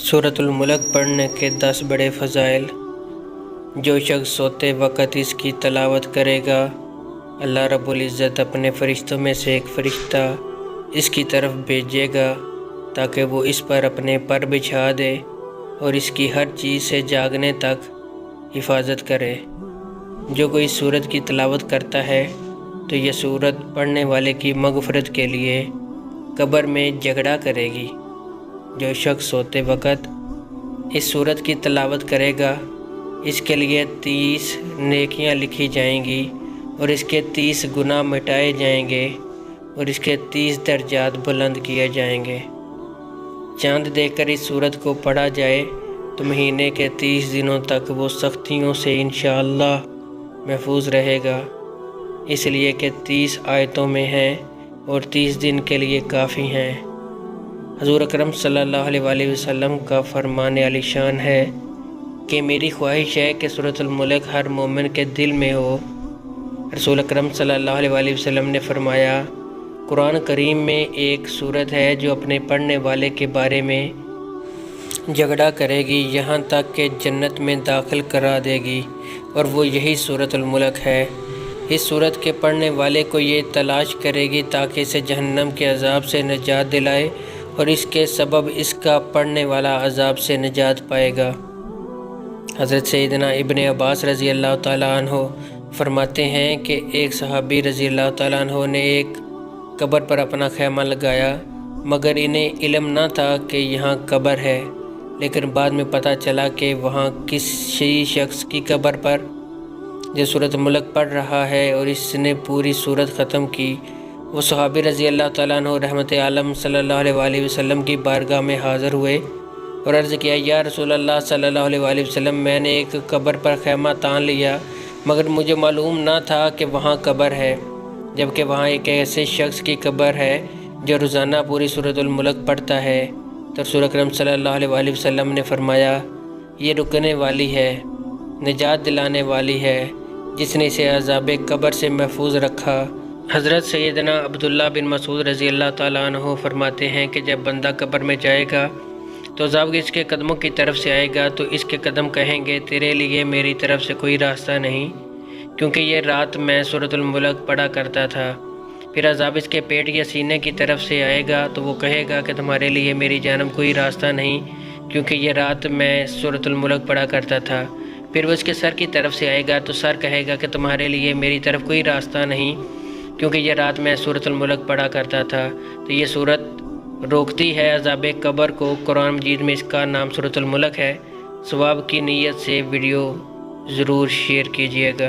सूरत मुल्क पढ़ने के 10 बड़े फ़ज़ाइल। जो शख्स सोते वक़्त इसकी तलावत करेगा, अल्लाह रब्बुल इज़्ज़त अपने फ़रिश्तों में से एक फ़रिश्ता इसकी तरफ भेजेगा ताकि वो इस पर अपने पर बिछा दे और इसकी हर चीज़ से जागने तक हिफाजत करे। जो कोई सूरत की तलावत करता है तो यह सूरत पढ़ने वाले की मग़फ़िरत के लिए कब्र में झगड़ा करेगी। जो शख्स सोते वक़्त इस सूरत की तलावत करेगा, इसके लिए 30 नेकियां लिखी जाएंगी और इसके 30 गुनाह मिटाए जाएंगे और इसके 30 दर्जात बुलंद किए जाएंगे। चाँद देखकर इस सूरत को पढ़ा जाए तो महीने के 30 दिनों तक वो सख्तियों से इंशाअल्लाह महफूज रहेगा, इसलिए कि 30 आयतों में हैं और 30 दिन के लिए काफ़ी हैं। हज़ूर अकरम सल्लल्लाहु अलैहि वसल्लम का फरमान आलीशान है कि मेरी ख्वाहिश है कि सूरत मुल्क हर मोमिन के दिल में हो। रसूल अकरम सल्लल्लाहु अलैहि वसल्लम ने फरमाया, कुरान करीम में एक सूरत है जो अपने पढ़ने वाले के बारे में झगड़ा करेगी, यहाँ तक कि जन्नत में दाखिल करा देगी, और वो यही सूरत मुल्क है। इस सूरत के पढ़ने वाले को ये तलाश करेगी ताकि इसे जहन्नम के अजाब से निजात दिलाए और इसके सबब इसका पढ़ने वाला अजाब से निजात पाएगा। हज़रत सैयदना इब्न अब्बास रज़ी अल्लाह ताला अन्हो फरमाते हैं कि एक सहाबी रज़ी अल्लाह ताला अन्हो ने एक कब्र पर अपना खैमा लगाया, मगर इन्हें इल्म न था कि यहाँ कब्र है। लेकिन बाद में पता चला कि वहाँ किसी शख्स की कब्र पर जो सूरत मुल्क पढ़ रहा है और इसने पूरी सूरत ख़त्म की। वो सहाबी रज़ी अल्लाह ताला अन्हु रहमत आलम सल्लल्लाहु अलैहि वसल्लम की बारगाह में हाज़िर हुए और अर्ज़ किया, या रसूल अल्लाह सल्लल्लाहु अलैहि वसल्लम, मैंने एक कब्र पर खैमा तान लिया, मगर मुझे मालूम न था कि वहाँ कब्र है, जबकि वहाँ एक ऐसे शख्स की कब्र है जो रोज़ाना पूरी सूरतुल मुल्क पढ़ता है। तो रसूल अकरम सल्लल्लाहु अलैहि वसल्लम ने फरमाया, ये रुकने वाली है, निजात दिलाने वाली है, जिसने इसे अज़ाब कब्र से महफूज रखा। हज़रत सैयदना अब्दुल्ला बिन मसूद रज़ी अल्लाह ताला अन्हु फरमाते हैं कि जब बंदा कब्र में जाएगा तो अज़ाब इसके कदमों की तरफ से आएगा, तो इसके कदम कहेंगे, तेरे लिए मेरी तरफ से कोई रास्ता नहीं, क्योंकि ये रात मैं सूरतुल मुल्क पढ़ा करता था। फिर अज़ाब इसके पेट या सीने की तरफ से आएगा तो वो कहेगा कि तुम्हारे लिए मेरी जानब कोई रास्ता नहीं, क्योंकि ये रात मैं सूरतुल मुल्क पढ़ा करता था। फिर वो इसके सर की तरफ से आएगा तो सर कहेगा कि तुम्हारे लिए मेरी तरफ कोई रास्ता नहीं, क्योंकि यह रात मैं सूरतुल मुल्क पढ़ा करता था। तो ये सूरत रोकती है अज़ाब कब्र को। कुरान मजीद में इसका नाम सूरतुल मुल्क है। सवाब की नीयत से वीडियो ज़रूर शेयर कीजिएगा।